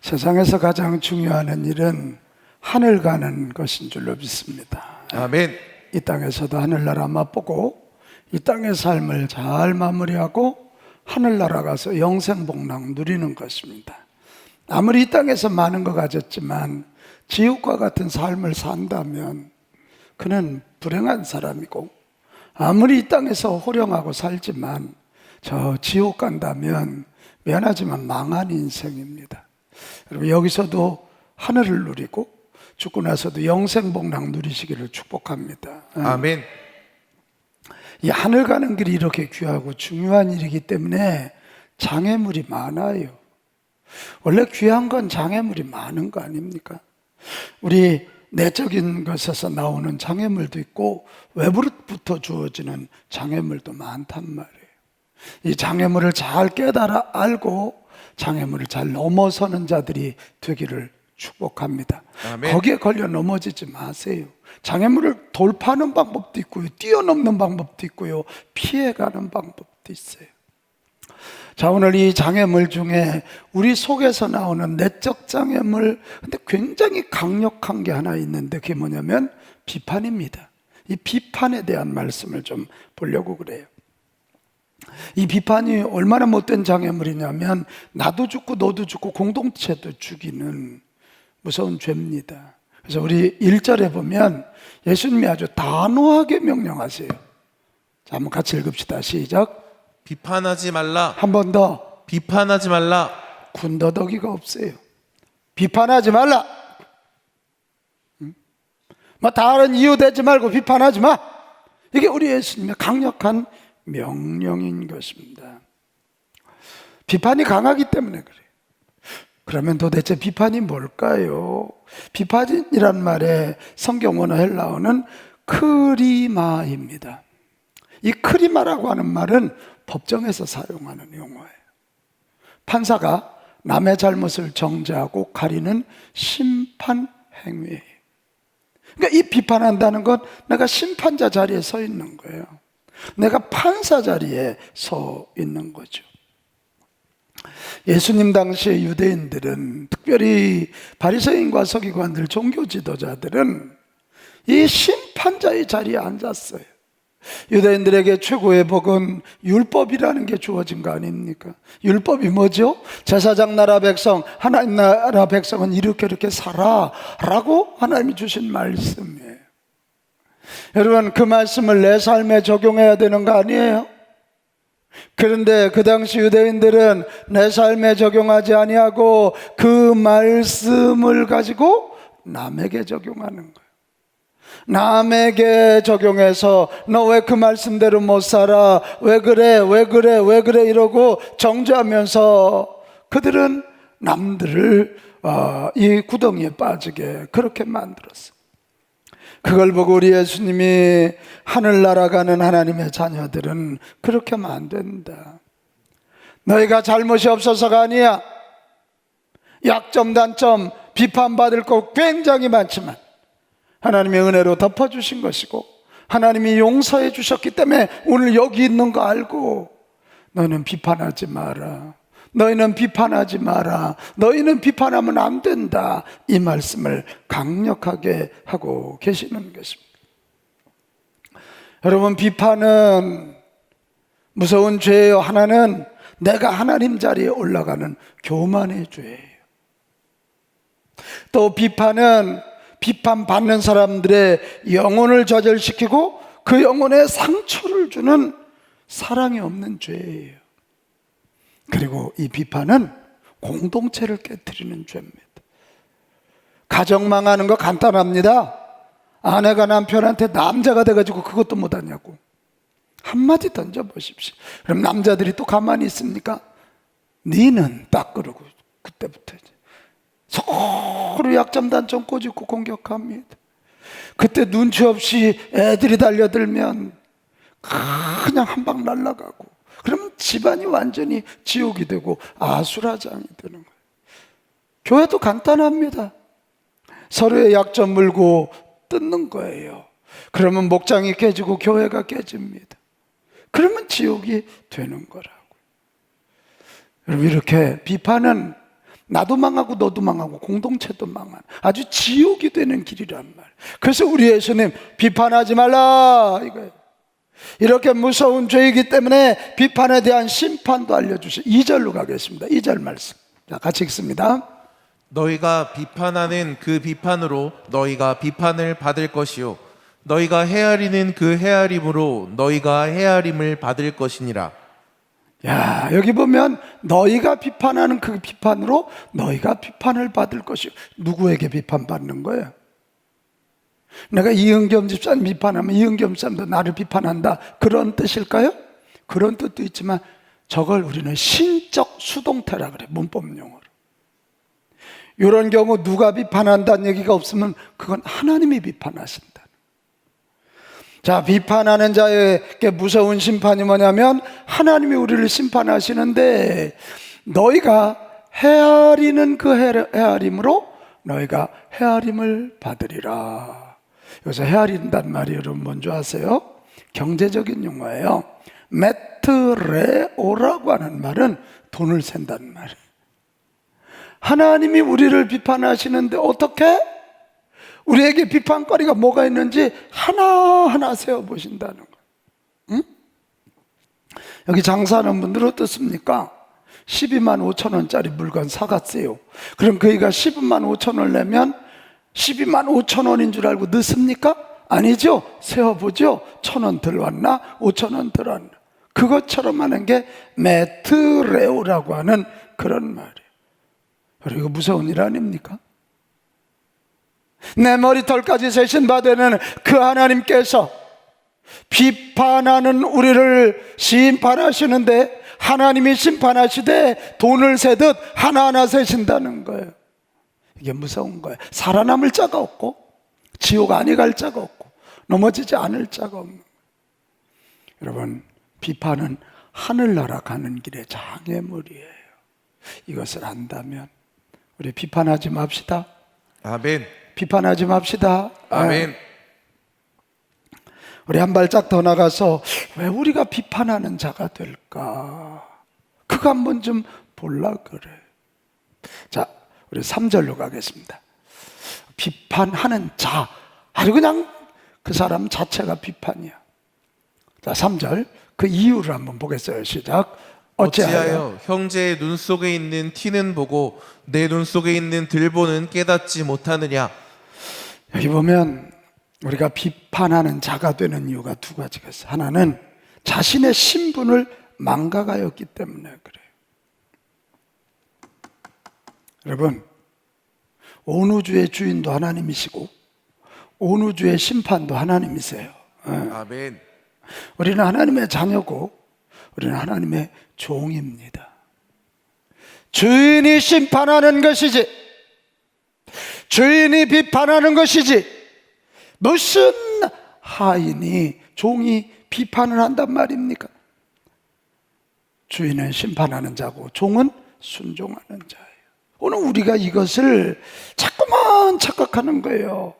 세상에서 가장 중요한 일은 하늘 가는 것인 줄로 믿습니다. 아멘. 이 땅에서도 하늘나라 맛보고 이 땅의 삶을 잘 마무리하고 하늘나라 가서 영생복락 누리는 것입니다. 아무리 이 땅에서 많은 거 가졌지만 지옥과 같은 삶을 산다면 그는 불행한 사람이고, 아무리 이 땅에서 호령하고 살지만 저 지옥 간다면 미안하지만 망한 인생입니다. 여러분, 여기서도 하늘을 누리고 죽고 나서도 영생복락 누리시기를 축복합니다. 아멘. 이 하늘 가는 길이 이렇게 귀하고 중요한 일이기 때문에 장애물이 많아요. 원래 귀한 건 장애물이 많은 거 아닙니까? 우리 내적인 것에서 나오는 장애물도 있고 외부로부터 주어지는 장애물도 많단 말이에요. 이 장애물을 잘 깨달아 알고 장애물을 잘 넘어서는 자들이 되기를 축복합니다. 아멘. 거기에 걸려 넘어지지 마세요. 장애물을 돌파하는 방법도 있고요, 뛰어넘는 방법도 있고요, 피해가는 방법도 있어요. 자, 오늘 이 장애물 중에 우리 속에서 나오는 내적 장애물, 근데 굉장히 강력한 게 하나 있는데 그게 뭐냐면 비판입니다. 이 비판에 대한 말씀을 좀 보려고 그래요. 이 비판이 얼마나 못된 장애물이냐면 나도 죽고 너도 죽고 공동체도 죽이는 무서운 죄입니다. 그래서 우리 1절에 보면 예수님이 아주 단호하게 명령하세요. 자, 한번 같이 읽읍시다. 시작. 비판하지 말라. 한 번 더. 비판하지 말라. 군더더기가 없어요. 비판하지 말라. 뭐 다른 이유 대지 말고 비판하지 마. 이게 우리 예수님의 강력한 명령인 것입니다. 비판이 강하기 때문에 그래요. 그러면 도대체 비판이 뭘까요? 비판이란 말의 성경 원어 헬라어는 크리마입니다. 이 크리마라고 하는 말은 법정에서 사용하는 용어예요. 판사가 남의 잘못을 정죄하고 가리는 심판 행위예요. 그러니까 이 비판한다는 건 내가 심판자 자리에 서 있는 거예요. 내가 판사 자리에 서 있는 거죠. 예수님 당시의 유대인들은, 특별히 바리새인과 서기관들, 종교 지도자들은 이 심판자의 자리에 앉았어요. 유대인들에게 최고의 복은 율법이라는 게 주어진 거 아닙니까? 율법이 뭐죠? 제사장 나라 백성, 하나님 나라 백성은 이렇게 살아 라고 하나님이 주신 말씀이에요. 여러분, 그 말씀을 내 삶에 적용해야 되는 거 아니에요? 그런데 그 당시 유대인들은 내 삶에 적용하지 아니하고 그 말씀을 가지고 남에게 적용하는 거예요. 남에게 적용해서 너 왜 그 말씀대로 못 살아? 왜 그래? 이러고 정죄하면서 그들은 남들을 이 구덩이에 빠지게 그렇게 만들었어요. 그걸 보고 우리 예수님이 하늘나라 가는 하나님의 자녀들은 그렇게 하면 안 된다. 너희가 잘못이 없어서가 아니야. 약점, 단점, 비판받을 거 굉장히 많지만 하나님의 은혜로 덮어주신 것이고 하나님이 용서해 주셨기 때문에 오늘 여기 있는 거 알고 너희는 비판하지 마라. 너희는 비판하지 마라. 너희는 비판하면 안 된다. 이 말씀을 강력하게 하고 계시는 것입니다. 여러분, 비판은 무서운 죄예요. 하나는 내가 하나님 자리에 올라가는 교만의 죄예요. 또 비판은 비판받는 사람들의 영혼을 좌절시키고 그 영혼에 상처를 주는 사랑이 없는 죄예요. 그리고 이 비판은 공동체를 깨트리는 죄입니다. 가정 망하는 거 간단합니다. 아내가 남편한테 남자가 돼가지고 그것도 못하냐고 한마디 던져보십시오. 그럼 남자들이 또 가만히 있습니까? 니는 딱 그러고 그때부터 이제 서로 약점 단점 꼬집고 공격합니다. 그때 눈치 없이 애들이 달려들면 그냥 한 방 날아가고, 그러면 집안이 완전히 지옥이 되고 아수라장이 되는 거예요. 교회도 간단합니다. 서로의 약점 물고 뜯는 거예요. 그러면 목장이 깨지고 교회가 깨집니다. 그러면 지옥이 되는 거라고. 여러분, 이렇게 비판은 나도 망하고 너도 망하고 공동체도 망하는 아주 지옥이 되는 길이란 말. 그래서 우리 예수님 비판하지 말라 이거예요. 이렇게 무서운 죄이기 때문에 비판에 대한 심판도 알려주시. 2절로 가겠습니다. 2절 말씀. 자, 같이 읽습니다. 너희가 비판하는 그 비판으로 너희가 비판을 받을 것이요 너희가 헤아리는 그 헤아림으로 너희가 헤아림을 받을 것이니라. 야, 여기 보면 너희가 비판하는 그 비판으로 너희가 비판을 받을 것이요. 누구에게 비판받는 거예요? 내가 이은겸 집사님 비판하면 이은겸 집사님도 나를 비판한다, 그런 뜻일까요? 그런 뜻도 있지만 저걸 우리는 신적 수동태라 그래, 문법용어로. 이런 경우 누가 비판한다는 얘기가 없으면 그건 하나님이 비판하신다. 자, 비판하는 자에게 무서운 심판이 뭐냐면 하나님이 우리를 심판하시는데 너희가 헤아리는 그 헤아림으로 너희가 헤아림을 받으리라. 여기서 헤아린다는 말이 여러분 뭔지 아세요? 경제적인 용어예요. 메트레오라고 하는 말은 돈을 센다는 말이에요. 하나님이 우리를 비판하시는데 어떻게? 우리에게 비판거리가 뭐가 있는지 하나하나 세워보신다는 거예요. 응? 여기 장사하는 분들 어떻습니까? 12만 5천 원짜리 물건 사갔어요. 그럼 그이가 12만 5천 원을 내면 12만 5천 원인 줄 알고 넣습니까? 아니죠. 세워보죠. 1,000원 들어왔나? 5천 원 들어왔나? 그것처럼 하는 게 메트레오라고 하는 그런 말이에요. 그리고 무서운 일 아닙니까? 내 머리털까지 세신 바 되는 그 하나님께서 비판하는 우리를 심판하시는데 하나님이 심판하시되 돈을 세듯 하나하나 세신다는 거예요. 이게 무서운 거예요. 살아남을 자가 없고 지옥 안에 갈 자가 없고 넘어지지 않을 자가 없는 거예요. 여러분, 비판은 하늘나라 가는 길의 장애물이에요. 이것을 안다면 우리 비판하지 맙시다. 아멘. 비판하지 맙시다. 아멘. 우리 한 발짝 더 나가서 왜 우리가 비판하는 자가 될까? 그거 한번 좀 볼라 그래. 자, 우리 3절로 가겠습니다. 비판하는 자, 아주 그냥 그 사람 자체가 비판이야. 자, 3절 그 이유를 한번 보겠어요. 시작. 어찌하여 형제의 눈 속에 있는 티는 보고 내 눈 속에 있는 들보는 깨닫지 못하느냐. 여기 보면 우리가 비판하는 자가 되는 이유가 두 가지가 있어요. 하나는 자신의 신분을 망각하였기 때문에 그래요. 여러분, 온 우주의 주인도 하나님이시고 온 우주의 심판도 하나님이세요. 아멘. 우리는 하나님의 자녀고 우리는 하나님의 종입니다. 주인이 심판하는 것이지 주인이 비판하는 것이지 무슨 하인이 종이 비판을 한단 말입니까? 주인은 심판하는 자고 종은 순종하는 자예요. 오늘 우리가 이것을 자꾸만 착각하는 거예요.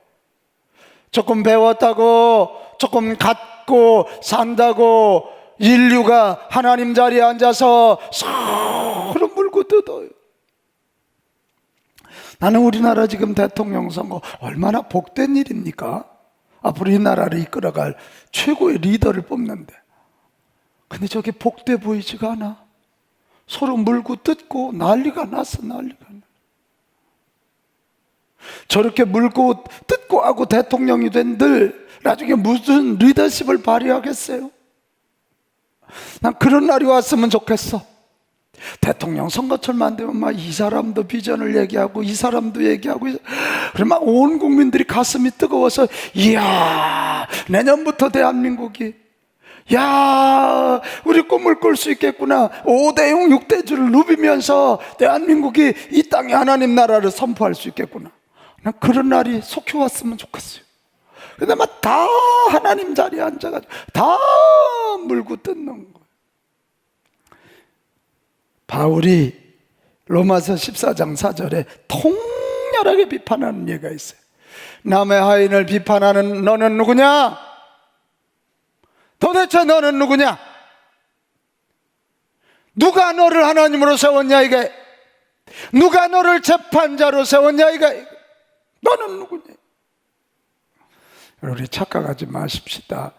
조금 배웠다고 조금 갖고 산다고 인류가 하나님 자리에 앉아서 서로 물고 뜯어요. 나는 우리나라 지금 대통령 선거 얼마나 복된 일입니까? 앞으로 이 나라를 이끌어갈 최고의 리더를 뽑는데 근데 저게 복돼 보이지가 않아. 서로 물고 뜯고 난리가 났어. 난리가 나. 저렇게 물고 뜯고 하고 대통령이 된들 나중에 무슨 리더십을 발휘하겠어요? 난 그런 날이 왔으면 좋겠어. 대통령 선거철만 되면 막 이 사람도 비전을 얘기하고 이 사람도 얘기하고 그러면 온 국민들이 가슴이 뜨거워서 이야 내년부터 대한민국이 야 우리 꿈을 꿀 수 있겠구나 5대0 6대주를 누비면서 대한민국이 이 땅에 하나님 나라를 선포할 수 있겠구나. 난 그런 날이 속히 왔으면 좋겠어요. 근데 막 다 하나님 자리에 앉아가지고 다 물고 뜯는 거예요. 바울이 로마서 14장 4절에 통렬하게 비판하는 예가 있어요. 남의 하인을 비판하는 너는 누구냐? 도대체 너는 누구냐? 누가 너를 하나님으로 세웠냐 이게? 누가 너를 재판자로 세웠냐 이가. 너는 누구냐? 우리 착각하지 마십시다.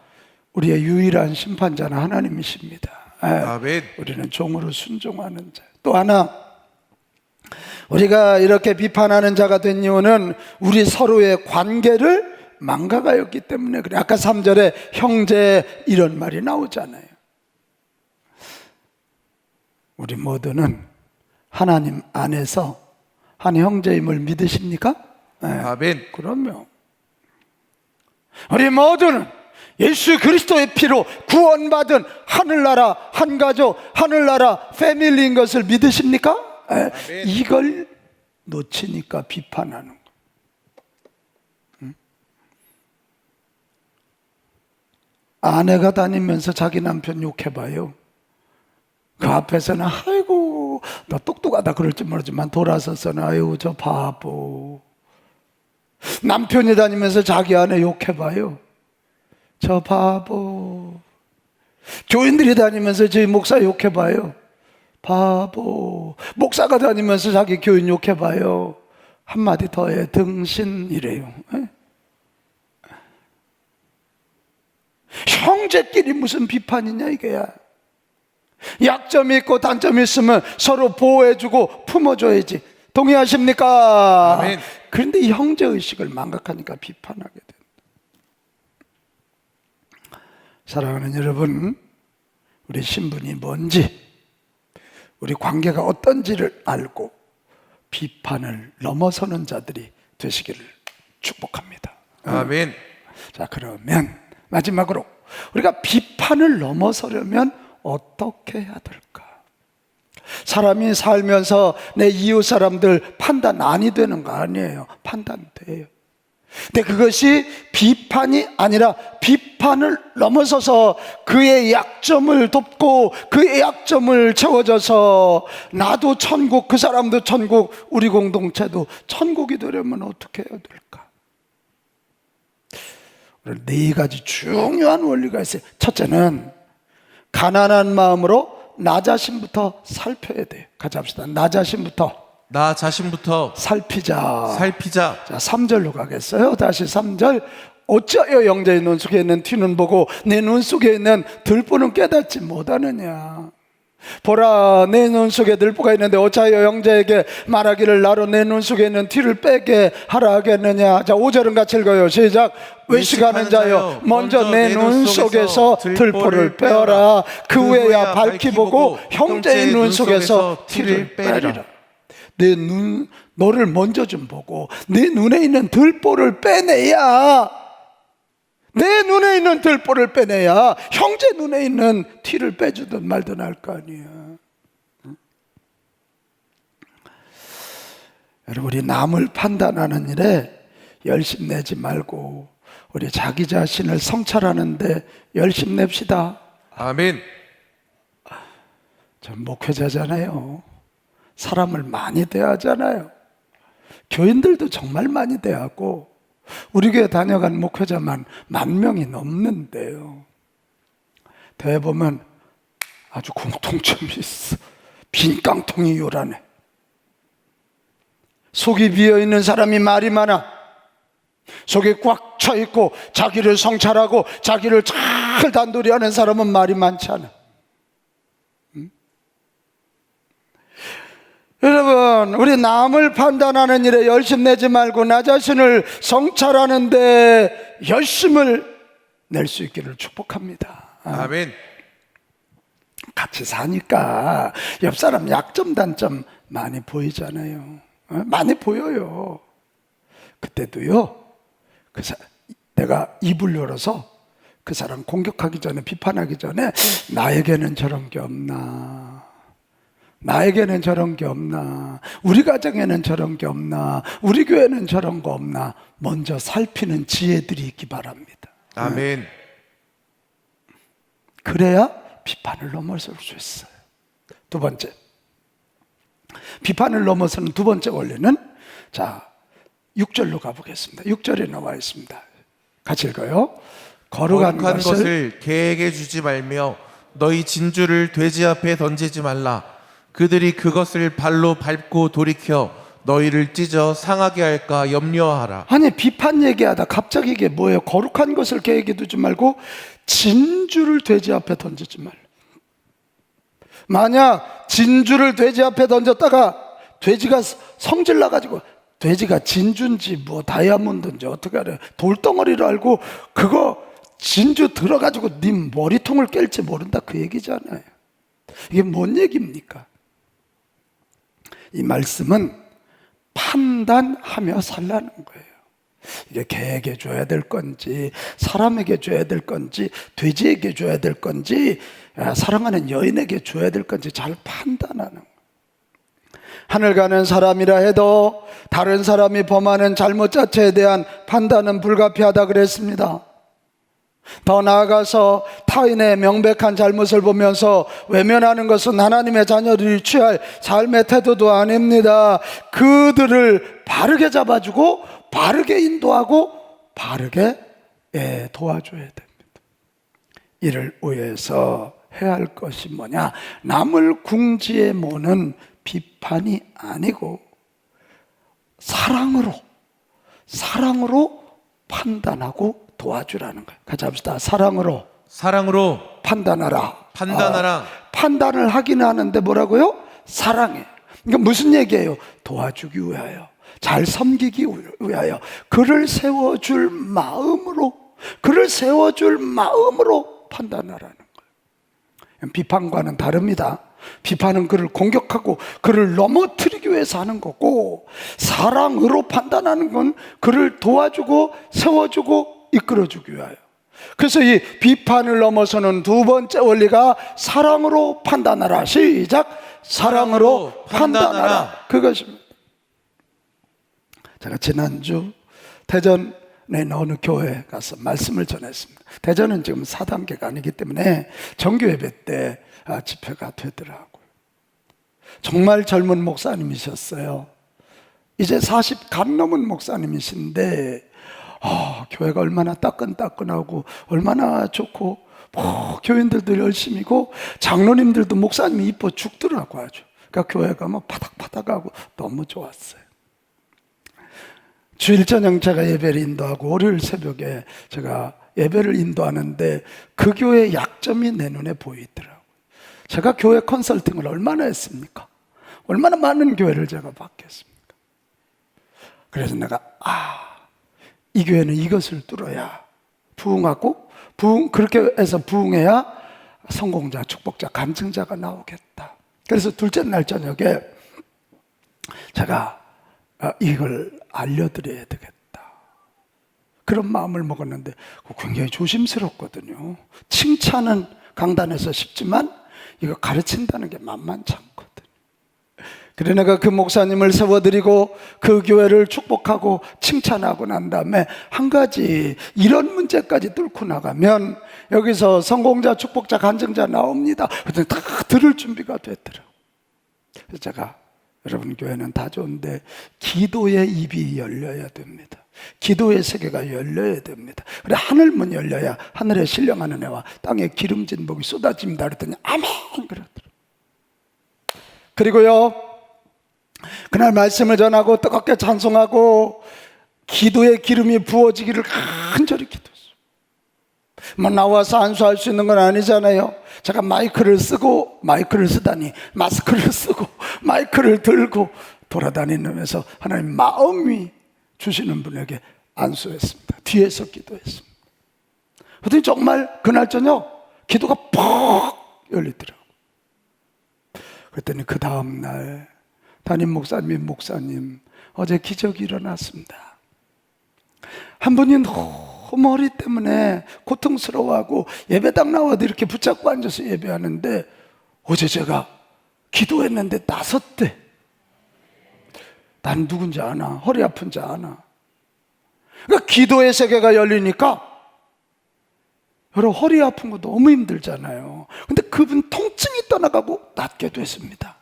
우리의 유일한 심판자는 하나님이십니다. 아멘. 우리는 종으로 순종하는 자. 또 하나, 우리가 이렇게 비판하는 자가 된 이유는 우리 서로의 관계를 망가가였기 때문에 그래. 아까 3절에 형제 이런 말이 나오잖아요. 우리 모두는 하나님 안에서 한 형제임을 믿으십니까? 네. 아멘. 그럼요. 우리 모두는 예수 그리스도의 피로 구원받은 하늘나라 한 가족, 하늘나라 패밀리인 것을 믿으십니까? 네. 이걸 놓치니까 비판하는 거. 아내가 다니면서 자기 남편 욕해봐요. 그 앞에서는 아이고 너 똑똑하다 그럴지 모르지만 돌아서서는 아이고 저 바보. 남편이 다니면서 자기 아내 욕해봐요. 저 바보. 교인들이 다니면서 저희 목사 욕해봐요. 바보. 목사가 다니면서 자기 교인 욕해봐요. 한마디 더해 등신이래요. 형제끼리 무슨 비판이냐 이게야. 약점이 있고 단점이 있으면 서로 보호해주고 품어줘야지. 동의하십니까? 아멘. 그런데 이 형제의식을 망각하니까 비판하게 된다. 사랑하는 여러분, 우리 신분이 뭔지, 우리 관계가 어떤지를 알고 비판을 넘어서는 자들이 되시기를 축복합니다. 아멘. 자, 그러면 마지막으로 우리가 비판을 넘어서려면 어떻게 해야 될까? 사람이 살면서 내 이웃 사람들 판단 아니 되는 거 아니에요. 판단돼요. 근데 그것이 비판이 아니라 비판을 넘어서서 그의 약점을 돕고 그의 약점을 채워줘서 나도 천국, 그 사람도 천국, 우리 공동체도 천국이 되려면 어떻게 해야 될까? 네 가지 중요한 원리가 있어요. 첫째는 가난한 마음으로 나 자신부터 살펴야 돼요. 같이 합시다. 나 자신부터 나 자신부터 살피자. 살피자. 자, 3절로 가겠어요. 다시 3절. 어찌하여 영자의 눈 속에 있는 티는 보고 내 눈 속에 있는 들보는 깨닫지 못하느냐. 보라, 내 눈 속에 들보가 있는데 어찌하여 영자에게 말하기를 나로 내 눈 속에 있는 티를 빼게 하라 하겠느냐. 자, 5절은 같이 읽어요. 시작. 외식하는 자여, 먼저 내 눈 속에서 들보를 빼어라. 그 후에야 밝히 보고 형제의 눈 속에서 티를 빼리라. 내 눈, 너를 먼저 좀 보고 내 눈에 있는 들보를 빼내야, 내 눈에 있는 들보를 빼내야 형제 눈에 있는 티를 빼주든 말든 할 거 아니야. 여러분, 우리 남을 판단하는 일에 열심 내지 말고 우리 자기 자신을 성찰하는데 열심 냅시다. 아멘. 전 목회자잖아요. 사람을 많이 대하잖아요. 교인들도 정말 많이 대하고 우리 교회 다녀간 목회자만 10,000명이 넘는데요. 대해보면 아주 공통점이 있어. 빈 깡통이 요란해. 속이 비어있는 사람이 말이 많아. 속이 꽉 차있고 자기를 성찰하고 자기를 잘 단도리하는 사람은 말이 많지 않아. 여러분, 우리 남을 판단하는 일에 열심 내지 말고 나 자신을 성찰하는데 열심을 낼 수 있기를 축복합니다. 아멘. 같이 사니까 옆 사람 약점 단점 많이 보이잖아요. 많이 보여요. 그때도요, 내가 입을 열어서 그 사람 공격하기 전에, 비판하기 전에 나에게는 저런 게 없나, 나에게는 저런 게 없나, 우리 가정에는 저런 게 없나, 우리 교회는 저런 거 없나 먼저 살피는 지혜들이 있기 바랍니다. 아멘. 그래야 비판을 넘어설 수 있어요. 두 번째, 비판을 넘어서는 두 번째 원리는, 자, 6절로 가보겠습니다. 6절에 나와 있습니다. 같이 읽어요. 거룩한 것을 개에게 주지 말며 너희 진주를 돼지 앞에 던지지 말라. 그들이 그것을 발로 밟고 돌이켜 너희를 찢어 상하게 할까 염려하라. 아니, 비판 얘기하다 갑자기 이게 뭐예요? 거룩한 것을 계획해 두지 말고 진주를 돼지 앞에 던지지 말라. 만약 진주를 돼지 앞에 던졌다가 돼지가 성질 나가지고, 돼지가 진주인지 뭐 다이아몬드인지 어떻게 알아요? 돌덩어리를 알고 그거 진주 들어가지고 네 머리통을 깰지 모른다, 그 얘기잖아요. 이게 뭔 얘기입니까? 이 말씀은 판단하며 살라는 거예요. 이게 개에게 줘야 될 건지, 사람에게 줘야 될 건지, 돼지에게 줘야 될 건지, 사랑하는 여인에게 줘야 될 건지 잘 판단하는 거예요. 하늘 가는 사람이라 해도 다른 사람이 범하는 잘못 자체에 대한 판단은 불가피하다 그랬습니다. 더 나아가서 타인의 명백한 잘못을 보면서 외면하는 것은 하나님의 자녀들이 취할 삶의 태도도 아닙니다. 그들을 바르게 잡아주고 바르게 인도하고 바르게 도와줘야 됩니다. 이를 위해서 해야 할 것이 뭐냐? 남을 궁지에 모는 비판이 아니고 사랑으로 판단하고 도와주라는 거예요. 같이 합시다. 사랑으로 판단하라. 판단을 하긴 하는데 뭐라고요? 사랑해. 그러니까 무슨 얘기예요? 도와주기 위하여, 잘 섬기기 위하여, 그를 세워줄 마음으로 판단하라는 거예요. 비판과는 다릅니다. 비판은 그를 공격하고 그를 넘어뜨리기 위해서 하는 거고, 사랑으로 판단하는 건 그를 도와주고 세워주고 이끌어주기 위하여. 그래서 이 비판을 넘어서는 두 번째 원리가 사랑으로 판단하라. 시작. 사랑으로 판단하라. 그것입니다. 제가 지난주 대전에 어느 교회에 가서 말씀을 전했습니다. 대전은 지금 4단계가 아니기 때문에 정규 예배 때 집회가 되더라고요. 정말 젊은 목사님이셨어요. 이제 40 간 넘은 목사님이신데 교회가 얼마나 따끈따끈하고 얼마나 좋고, 교인들도 열심히고 장로님들도 목사님이 이뻐 죽더라고 아주. 그러니까 교회가 뭐 파닥파닥하고 너무 좋았어요. 주일 저녁 제가 예배를 인도하고 월요일 새벽에 제가 예배를 인도하는데 그 교회의 약점이 내 눈에 보이더라고요. 제가 교회 컨설팅을 얼마나 했습니까? 얼마나 많은 교회를 제가 바뀌었습니까? 그래서 내가 이 교회는 이것을 뚫어야 부흥하고, 그렇게 해서 부흥해야 성공자, 축복자, 간증자가 나오겠다. 그래서 둘째 날 저녁에 제가 이걸 알려드려야 되겠다, 그런 마음을 먹었는데 굉장히 조심스럽거든요. 칭찬은 강단에서 쉽지만 이거 가르친다는 게 만만치 않거든요. 그래 내가 그 목사님을 세워드리고 그 교회를 축복하고 칭찬하고 난 다음에 한 가지, 이런 문제까지 뚫고 나가면 여기서 성공자, 축복자, 간증자 나옵니다. 그랬더니 다 들을 준비가 됐더라고요. 그래서 제가, 여러분 교회는 다 좋은데 기도의 입이 열려야 됩니다. 기도의 세계가 열려야 됩니다. 그래 하늘 문 열려야 하늘에 신령한 은혜와 땅에 기름진 복이 쏟아집니다. 그랬더니 아멘 그러더라고요. 그리고요, 그날 말씀을 전하고 뜨겁게 찬송하고 기도의 기름이 부어지기를 간절히 기도했어요. 뭐 나와서 안수할 수 있는 건 아니잖아요. 제가 마이크를 쓰다니 마스크를 쓰고 마이크를 들고 돌아다니면서 하나님 마음이 주시는 분에게 안수했습니다. 뒤에서 기도했습니다. 그랬더니 정말 그날 저녁 기도가 퍽 열리더라고요. 그랬더니 그 다음날 담임 목사님 어제 기적이 일어났습니다. 한 분이 너무 허리 때문에 고통스러워하고 예배당 나와도 이렇게 붙잡고 앉아서 예배하는데 어제 제가 기도했는데 나섰대. 난 누군지 아나, 허리 아픈지 아나. 그러니까 기도의 세계가 열리니까, 여러분 허리 아픈 거 너무 힘들잖아요. 근데 그분 통증이 떠나가고 낫게 됐습니다.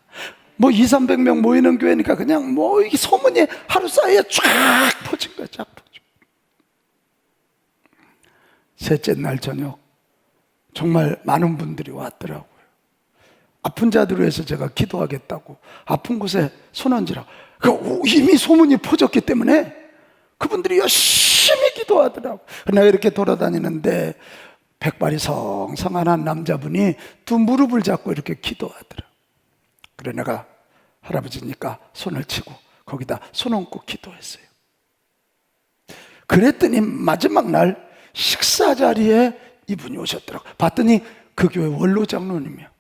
뭐 200~300명 모이는 교회니까 그냥 뭐 이게 소문이 하루 사이에 쫙 퍼진 거야, 쫙 퍼져. 셋째 날 저녁 정말 많은 분들이 왔더라고요. 아픈 자들을 위해서 제가 기도하겠다고 아픈 곳에 손 얹으라. 이미 소문이 퍼졌기 때문에 그분들이 열심히 기도하더라고. 내가 이렇게 돌아다니는데 백발이 성성한 한 남자분이 두 무릎을 잡고 이렇게 기도하더라. 그래 내가 할아버지니까 손을 치고 거기다 손 얹고 기도했어요. 그랬더니 마지막 날 식사 자리에 이분이 오셨더라고. 봤더니 그 교회 원로 장로님이야.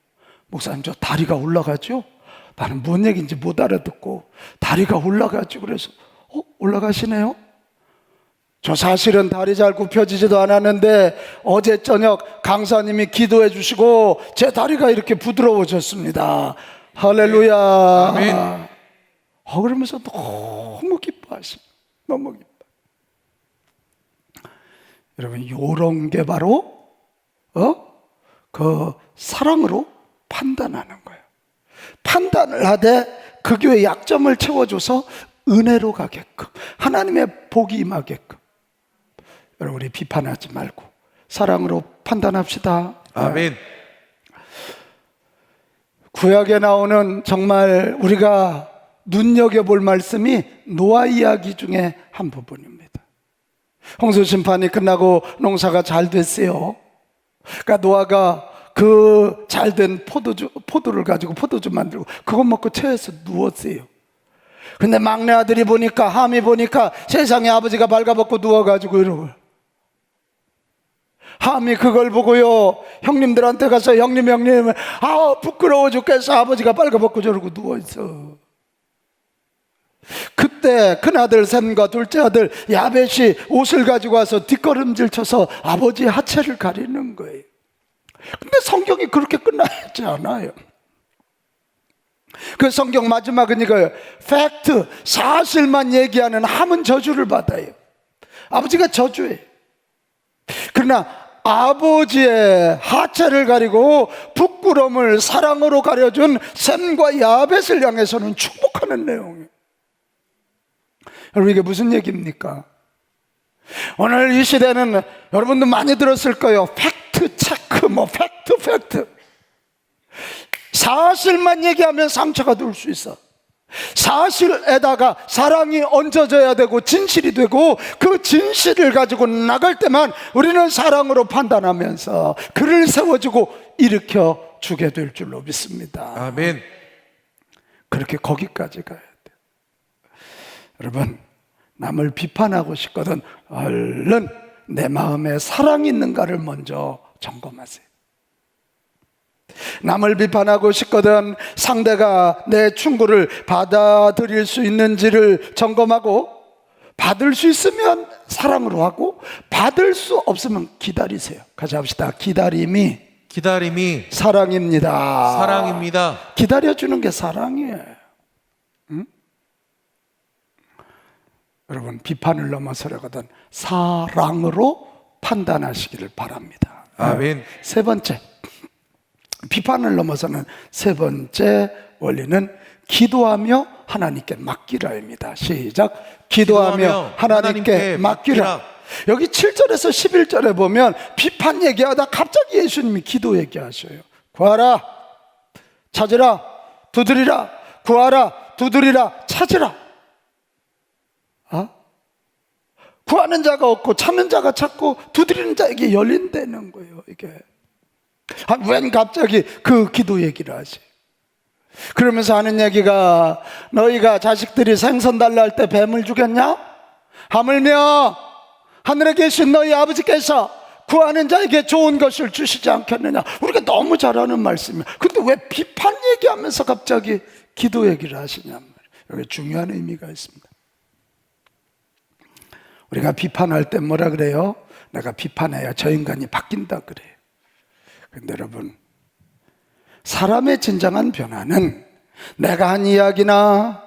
목사님 저 다리가 올라가죠? 나는 뭔 얘기인지 못 알아듣고 다리가 올라가죠. 그래서 올라가시네요? 저 사실은 다리 잘 굽혀지지도 않았는데 어제 저녁 강사님이 기도해 주시고 제 다리가 이렇게 부드러워졌습니다. 할렐루야. 아멘. 그러면서 너무 기뻐하시고 너무 기뻐. 여러분 요런 게 바로 그 사랑으로 판단하는 거예요. 판단을 하되 그 교회의 약점을 채워줘서 은혜로 가게끔 하나님의 복이 임하게끔. 여러분 우리 비판하지 말고 사랑으로 판단합시다. 아멘. 구약에 나오는 정말 우리가 눈여겨볼 말씀이 노아 이야기 중에 한 부분입니다. 홍수 심판이 끝나고 농사가 잘 됐어요. 그러니까 노아가 그 잘된 포도를 가지고 포도주 만들고 그것 먹고 체해서 누웠어요. 근데 막내 아들이 보니까 함이 보니까 세상에 아버지가 발가벗고 누워가지고 이러고 함이 그걸 보고요 형님들한테 가서 형님 부끄러워 죽겠어 아버지가 발가벗고 저러고 누워있어. 그때 큰아들 셈과 둘째 아들 야벳이 옷을 가지고 와서 뒷걸음질 쳐서 아버지의 하체를 가리는 거예요. 근데 성경이 그렇게 끝나지 않아요. 그 성경 마지막은 이거예요. 팩트, 사실만 얘기하는 함은 저주를 받아요. 아버지가 저주예요. 그러나 아버지의 하체를 가리고 부끄러움을 사랑으로 가려준 셈과 야벳을 향해서는 축복하는 내용이에요. 여러분 이게 무슨 얘기입니까? 오늘 이 시대는 여러분도 많이 들었을 거예요. 팩트 체크, 팩트. 사실만 얘기하면 상처가 될 수 있어. 사실에다가 사랑이 얹어져야 되고 진실이 되고 그 진실을 가지고 나갈 때만 우리는 사랑으로 판단하면서 그를 세워주고 일으켜 주게 될 줄로 믿습니다. 아멘. 그렇게 거기까지 가야 돼요. 여러분 남을 비판하고 싶거든 얼른 내 마음에 사랑이 있는가를 먼저 점검하세요. 남을 비판하고 싶거든 상대가 내 충고를 받아들일 수 있는지를 점검하고 받을 수 있으면 사랑으로 하고 받을 수 없으면 기다리세요. 같이 합시다. 기다림이 사랑입니다. 사랑입니다. 기다려주는 게 사랑이에요. 응? 여러분 비판을 넘어서려거든 사랑으로 판단하시기를 바랍니다. 아멘. 세 번째 비판을 넘어서는 세 번째 원리는 기도하며 하나님께 맡기라입니다. 시작. 기도하며 하나님께 맡기라. 여기 7절에서 11절에 보면 비판 얘기하다 갑자기 예수님이 기도 얘기하셔요. 구하라 찾으라 두드리라 구하라 두드리라 찾으라. 구하는 자가 없고 찾는 자가 찾고 두드리는 자에게 열린다는 거예요. 이게 웬 갑자기 그 기도 얘기를 하지? 그러면서 하는 얘기가 너희가 자식들이 생선 달라 할 때 뱀을 죽였냐? 하물며 하늘에 계신 너희 아버지께서 구하는 자에게 좋은 것을 주시지 않겠느냐? 우리가 너무 잘 아는 말씀이야. 근데 왜 비판 얘기하면서 갑자기 기도 얘기를 하시냔 말이에요. 여기 중요한 의미가 있습니다. 우리가 비판할 때 뭐라 그래요? 내가 비판해야 저 인간이 바뀐다 그래요. 근데 여러분 사람의 진정한 변화는 내가 한 이야기나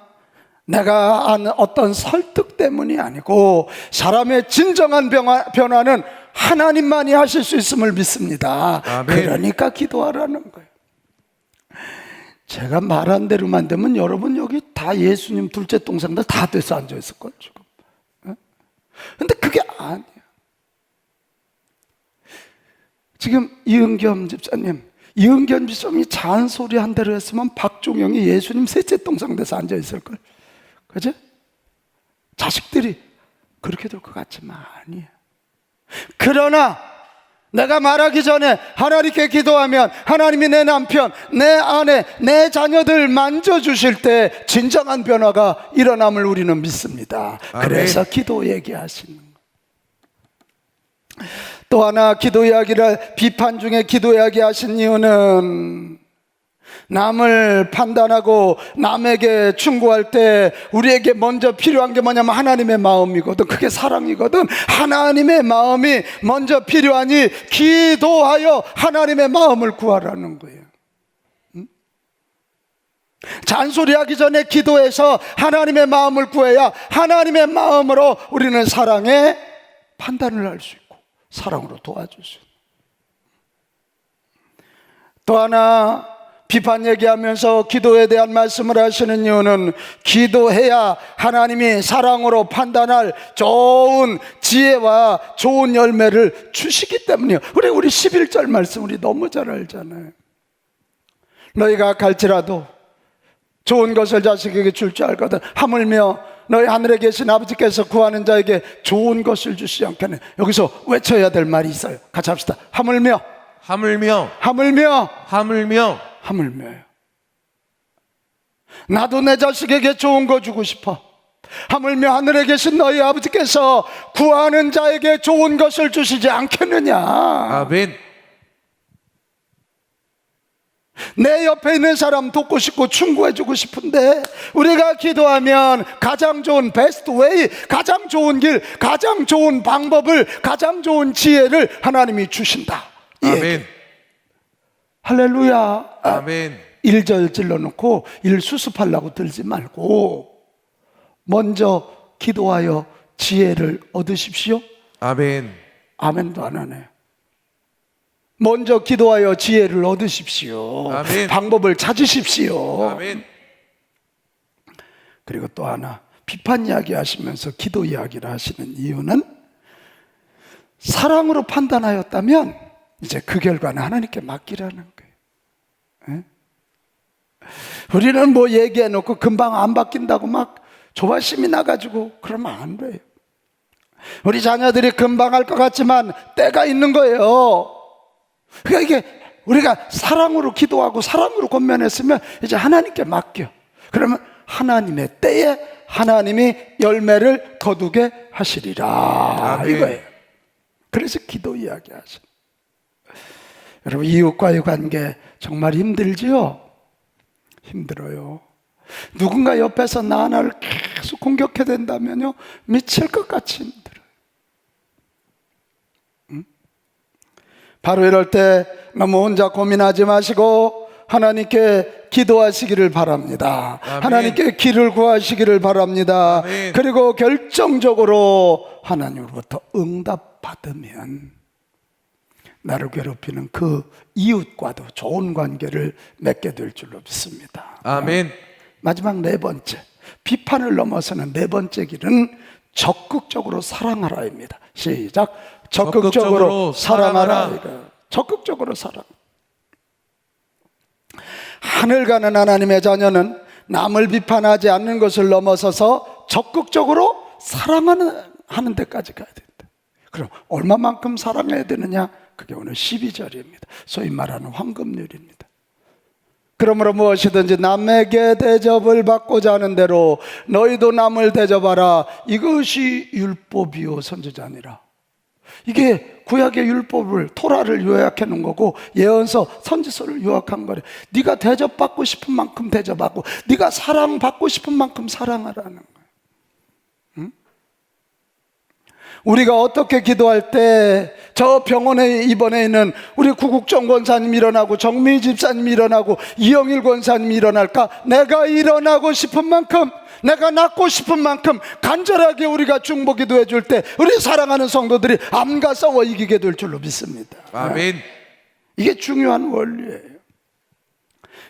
내가 한 어떤 설득 때문이 아니고 사람의 진정한 변화는 하나님만이 하실 수 있음을 믿습니다. 아멘. 그러니까 기도하라는 거예요. 제가 말한 대로만 되면 여러분 여기 다 예수님 둘째 동생들 다 돼서 앉아있을걸 지금. 근데 그게 아니야. 지금 이은겸 집사님 이은견 비서님이 잔소리 한 대로 했으면 박종영이 예수님 셋째 동상 돼서 앉아있을걸. 그죠? 자식들이 그렇게 될 것 같지만 아니에요. 그러나 내가 말하기 전에 하나님께 기도하면 하나님이 내 남편, 내 아내, 내 자녀들 만져주실 때 진정한 변화가 일어남을 우리는 믿습니다. 아멘. 그래서 기도 얘기하시는 거예요. 또 하나 기도 이야기를, 비판 중에 기도 이야기 하신 이유는 남을 판단하고 남에게 충고할 때 우리에게 먼저 필요한 게 뭐냐면 하나님의 마음이거든. 그게 사랑이거든. 하나님의 마음이 먼저 필요하니 기도하여 하나님의 마음을 구하라는 거예요. 잔소리하기 전에 기도해서 하나님의 마음을 구해야 하나님의 마음으로 우리는 사랑의 판단을 할 수 있고 사랑으로 도와줄 수 있고. 또 하나 비판 얘기하면서 기도에 대한 말씀을 하시는 이유는 기도해야 하나님이 사랑으로 판단할 좋은 지혜와 좋은 열매를 주시기 때문이에요. 우리 11절 말씀 우리 너무 잘 알잖아요. 너희가 갈지라도 좋은 것을 자식에게 줄 줄 알거든. 하물며 너희 하늘에 계신 아버지께서 구하는 자에게 좋은 것을 주시지 않겠네. 여기서 외쳐야 될 말이 있어요. 같이 합시다. 하물며, 하물며, 하물며, 하물며. 하물며요. 나도 내 자식에게 좋은 거 주고 싶어. 하물며 하늘에 계신 너희 아버지께서 구하는 자에게 좋은 것을 주시지 않겠느냐. 아멘. 내 옆에 있는 사람 돕고 싶고 충고해주고 싶은데 우리가 기도하면 가장 좋은 베스트 웨이, 가장 좋은 길, 가장 좋은 방법을, 가장 좋은 지혜를 하나님이 주신다. 아멘. 할렐루야. 아멘. 1절 찔러놓고 일 수습하려고 들지 말고 먼저 기도하여 지혜를 얻으십시오. 아멘. 아멘도 안 하네. 먼저 기도하여 지혜를 얻으십시오. 아멘. 방법을 찾으십시오. 아멘. 그리고 또 하나 비판 이야기 하시면서 기도 이야기를 하시는 이유는 사랑으로 판단하였다면 이제 그 결과는 하나님께 맡기라는 거예요. 에? 우리는 뭐 얘기해놓고 금방 안 바뀐다고 막 조바심이 나가지고 그러면 안 돼요. 우리 자녀들이 금방 할 것 같지만 때가 있는 거예요. 그러니까 이게 우리가 사랑으로 기도하고 사랑으로 권면했으면 이제 하나님께 맡겨. 그러면 하나님의 때에 하나님이 열매를 거두게 하시리라. 아멘. 이거예요. 그래서 기도 이야기 하죠. 여러분, 이웃과의 관계 정말 힘들지요? 힘들어요. 누군가 옆에서 나 하나를 계속 공격해야 된다면요, 미칠 것 같이 힘들어요. 바로 이럴 때 너무 혼자 고민하지 마시고 하나님께 기도하시기를 바랍니다. 아멘. 하나님께 길을 구하시기를 바랍니다. 아멘. 그리고 결정적으로 하나님으로부터 응답받으면 나를 괴롭히는 그 이웃과도 좋은 관계를 맺게 될 줄로 믿습니다. 아멘. 마지막 네 번째, 비판을 넘어서는 네 번째 길은 적극적으로 사랑하라입니다. 시작. 적극적으로 사랑하라. 적극적으로 사랑. 하늘 가는 하나님의 자녀는 남을 비판하지 않는 것을 넘어서서 적극적으로 사랑하는 데까지 가야 된다. 그럼 얼마만큼 사랑해야 되느냐? 그게 오늘 12절입니다. 소위 말하는 황금률입니다. 그러므로 무엇이든지 남에게 대접을 받고자 하는 대로 너희도 남을 대접하라. 이것이 율법이요 선지자니라. 이게 구약의 율법을, 토라를 요약해 놓은 거고 예언서, 선지서를 요약한 거래. 네가 대접받고 싶은 만큼 대접하고 네가 사랑받고 싶은 만큼 사랑하라는 거예요. 응? 우리가 어떻게 기도할 때 저 병원에 입원해 있는 우리 구국정 권사님 일어나고 정미 집사님 일어나고 이영일 권사님 일어날까? 내가 일어나고 싶은 만큼, 내가 낫고 싶은 만큼 간절하게 우리가 중보기도 해줄 때 우리 사랑하는 성도들이 암과 싸워 이기게 될 줄로 믿습니다. 아멘. 이게 중요한 원리예요.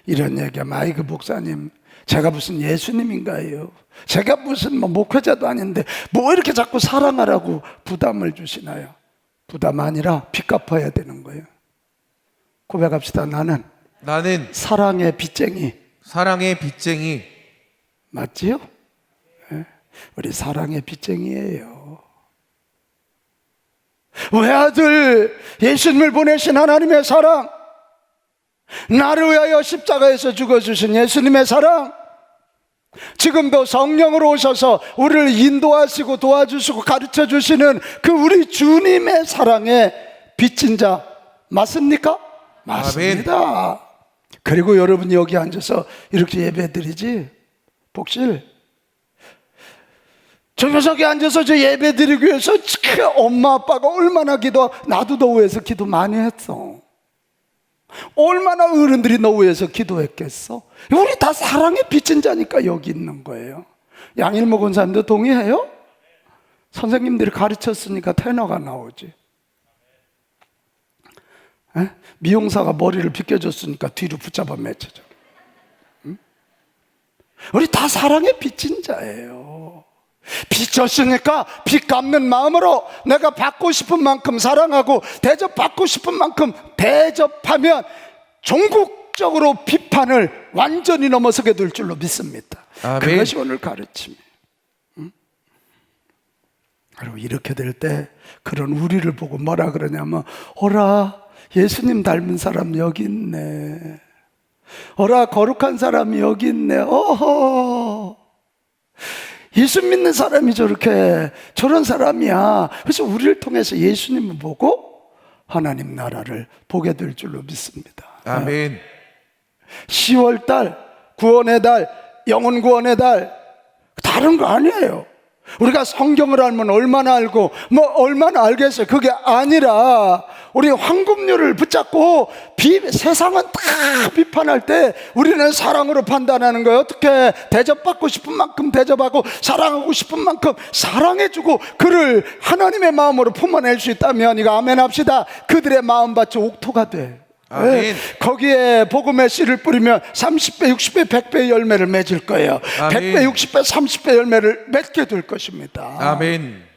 이런 얘기하면 아이고 목사님 제가 무슨 예수님인가요? 제가 무슨 목회자도 아닌데 뭐 이렇게 자꾸 사랑하라고 부담을 주시나요? 부담 아니라 빚 갚아야 되는 거예요. 고백합시다. 나는 사랑의 빚쟁이. 사랑의 빚쟁이. 맞지요? 예? 우리 사랑의 빚쟁이에요. 외아들 예수님을 보내신 하나님의 사랑, 나를 위하여 십자가에서 죽어주신 예수님의 사랑, 지금도 성령으로 오셔서 우리를 인도하시고 도와주시고 가르쳐주시는 그 우리 주님의 사랑에 빚진 자 맞습니까? 맞습니다. 그리고 여러분이 여기 앉아서 이렇게 예배드리지, 복실 저 녀석이 앉아서 저 예배 드리기 위해서 엄마 아빠가 얼마나 나도 너 위해서 기도 많이 했어. 얼마나 어른들이 너 위해서 기도했겠어. 우리 다 사랑에 빚진 자니까 여기 있는 거예요. 양일모 권사님도 동의해요? 선생님들이 가르쳤으니까 테너가 나오지. 에? 미용사가 머리를 빗겨줬으니까 뒤로 붙잡아 맺혀져. 응? 우리 다 사랑에 빚진 자예요. 빚졌으니까 빚 갚는 마음으로 내가 받고 싶은 만큼 사랑하고 대접받고 싶은 만큼 대접하면 종국적으로 비판을 완전히 넘어서게 될 줄로 믿습니다. 아멘. 그것이 오늘 가르침이에요. 응? 그리고 이렇게 될 때 그런 우리를 보고 뭐라 그러냐면, 어라 예수님 닮은 사람 여기 있네, 어라 거룩한 사람이 여기 있네, 어허 예수 믿는 사람이 저런 사람이야. 그래서 우리를 통해서 예수님을 보고 하나님 나라를 보게 될 줄로 믿습니다. 아멘. 10월달 구원의 달, 영혼 구원의 달, 다른 거 아니에요. 우리가 성경을 알면 얼마나 알고 얼마나 알겠어요. 그게 아니라 우리 황금률을 붙잡고 세상은 다 비판할 때 우리는 사랑으로 판단하는 거예요. 어떻게 대접받고 싶은 만큼 대접하고 사랑하고 싶은 만큼 사랑해주고 그를 하나님의 마음으로 품어낼 수 있다면, 이거 아멘 합시다. 그들의 마음밭이 옥토가 돼. 아멘. 거기에 복음의 씨를 뿌리면 30배, 60배, 100배의 열매를 맺을 거예요. 아멘. 100배, 60배, 30배 열매를 맺게 될 것입니다. 아멘.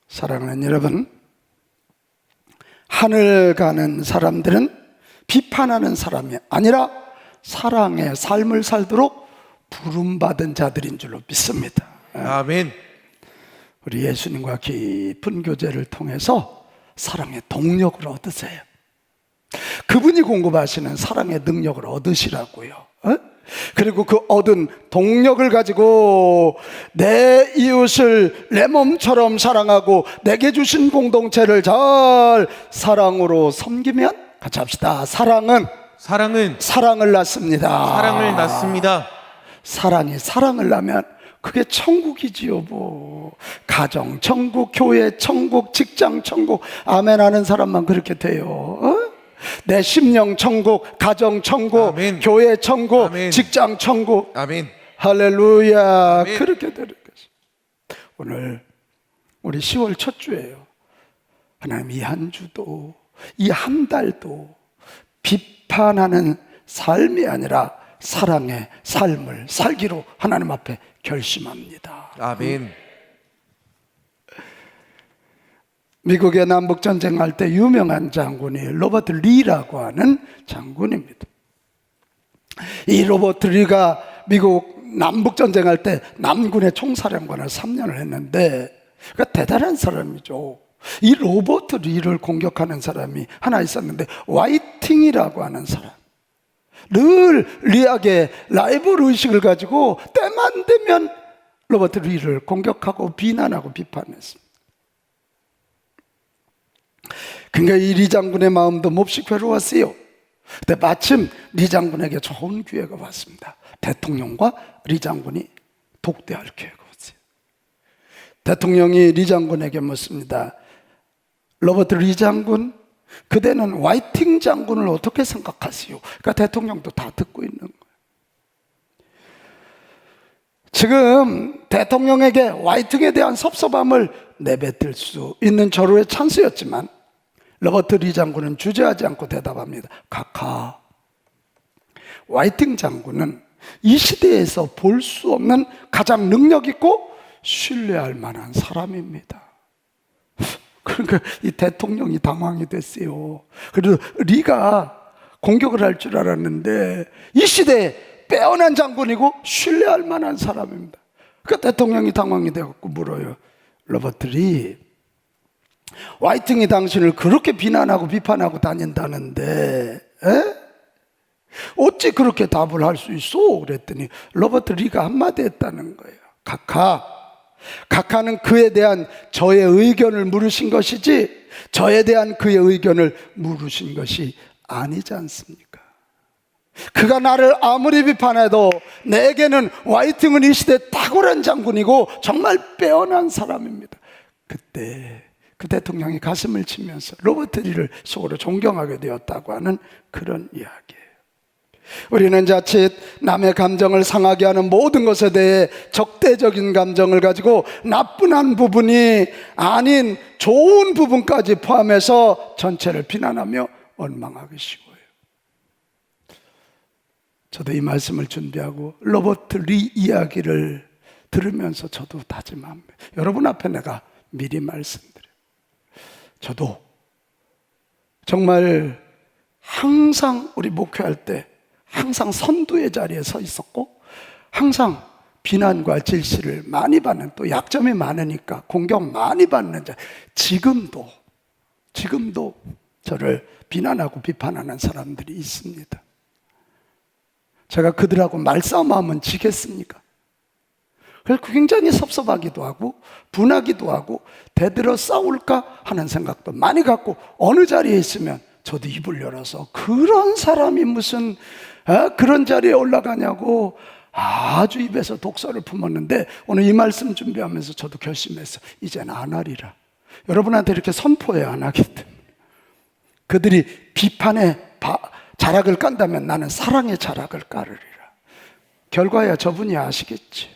사랑하는 여러분, 하늘 가는 사람들은 비판하는 사람이 아니라 사랑의 삶을 살도록 부름받은 자들인 줄로 믿습니다. 아멘. 우리 예수님과 깊은 교제를 통해서 사랑의 동력을 얻으세요. 그분이 공급하시는 사랑의 능력을 얻으시라고요. 그리고 그 얻은 동력을 가지고 내 이웃을 내 몸처럼 사랑하고 내게 주신 공동체를 잘 사랑으로 섬기면, 같이 합시다. 사랑은 사랑을 낳습니다. 사랑을 낳습니다. 사랑이 사랑을 낳으면 그게 천국이지요. 가정 천국, 교회 천국, 직장 천국. 아멘 하는 사람만 그렇게 돼요. 내 심령 천국, 가정 천국, 아멘. 교회 천국, 아멘. 직장 천국. 아멘. 할렐루야. 아멘. 그렇게 되는 것이. 오늘 우리 10월 첫 주예요. 하나님 이 한 주도, 이 한 달도 비판하는 삶이 아니라 사랑의 삶을 살기로 하나님 앞에 결심합니다. 아멘. 미국의 남북전쟁 할 때 유명한 장군이 로버트 리라고 하는 장군입니다. 이 로버트 리가 미국 남북전쟁 할 때 남군의 총사령관을 3년을 했는데, 그러니까 대단한 사람이죠. 이 로버트 리를 공격하는 사람이 하나 있었는데, 와이팅이라고 하는 사람. 늘 리에게 라이벌 의식을 가지고 때만 되면 로버트 리를 공격하고 비난하고 비판했습니다. 그러니까 이 리 장군의 마음도 몹시 괴로웠어요. 근데 마침 리 장군에게 좋은 기회가 왔습니다. 대통령과 리 장군이 독대할 기회가 왔어요. 대통령이 리 장군에게 묻습니다. 로버트 리 장군, 그대는 와이팅 장군을 어떻게 생각하시오? 그러니까 대통령도 다 듣고 있는 거예요. 지금 대통령에게 와이팅에 대한 섭섭함을 내뱉을 수 있는 절호의 찬스였지만 로버트 리 장군은 주저하지 않고 대답합니다. 카카, 와이팅 장군은 이 시대에서 볼 수 없는 가장 능력 있고 신뢰할 만한 사람입니다. 그러니까 이 대통령이 당황이 됐어요. 그래도 리가 공격을 할 줄 알았는데 이 시대에 빼어난 장군이고 신뢰할 만한 사람입니다. 그러니까 대통령이 당황이 돼갖고 물어요. 로버트 리, 화이팅이 당신을 그렇게 비난하고 비판하고 다닌다는데 어찌 그렇게 답을 할 수 있어? 그랬더니 로버트 리가 한마디 했다는 거예요. 각하는 그에 대한 저의 의견을 물으신 것이지 저에 대한 그의 의견을 물으신 것이 아니지 않습니까? 그가 나를 아무리 비판해도 내게는 화이팅은 이 시대 탁월한 장군이고 정말 빼어난 사람입니다. 그때 그 대통령이 가슴을 치면서 로버트 리를 속으로 존경하게 되었다고 하는 그런 이야기예요. 우리는 자칫 남의 감정을 상하게 하는 모든 것에 대해 적대적인 감정을 가지고 나쁜 부분이 아닌 좋은 부분까지 포함해서 전체를 비난하며 원망하기 쉬워요. 저도 이 말씀을 준비하고 로버트 리 이야기를 들으면서 저도 다짐합니다. 여러분 앞에 내가 미리 말씀드려요. 저도 정말 항상 우리 목회할 때 항상 선두의 자리에 서 있었고 항상 비난과 질시를 많이 받는, 또 약점이 많으니까 공격 많이 받는 자, 지금도 저를 비난하고 비판하는 사람들이 있습니다. 제가 그들하고 말싸움하면 지겠습니까? 그래서 굉장히 섭섭하기도 하고 분하기도 하고 대들어 싸울까 하는 생각도 많이 갖고 어느 자리에 있으면 저도 입을 열어서 그런 사람이 무슨 그런 자리에 올라가냐고 아주 입에서 독설을 품었는데 오늘 이 말씀 준비하면서 저도 결심했어요. 이제는 안 하리라. 여러분한테 이렇게 선포해 안 하기 때문에. 그들이 비판의 자락을 깐다면 나는 사랑의 자락을 깔으리라. 결과야 저분이 아시겠지.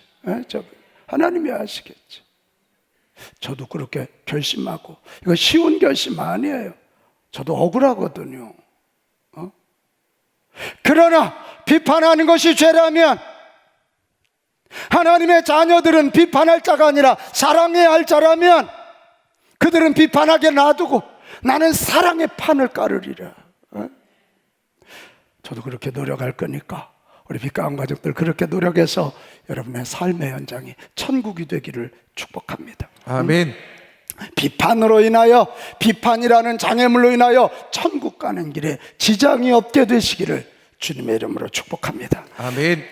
하나님이 아시겠지. 저도 그렇게 결심하고, 이거 쉬운 결심 아니에요. 저도 억울하거든요. 그러나 비판하는 것이 죄라면 하나님의 자녀들은 비판할 자가 아니라 사랑해야 할 자라면 그들은 비판하게 놔두고 나는 사랑의 판을 깔으리라. 저도 그렇게 노력할 거니까 우리 빛가운 가족들 그렇게 노력해서 여러분의 삶의 현장이 천국이 되기를 축복합니다. 아멘. 비판으로 인하여, 비판이라는 장애물로 인하여 천국 가는 길에 지장이 없게 되시기를 주님의 이름으로 축복합니다. 아멘.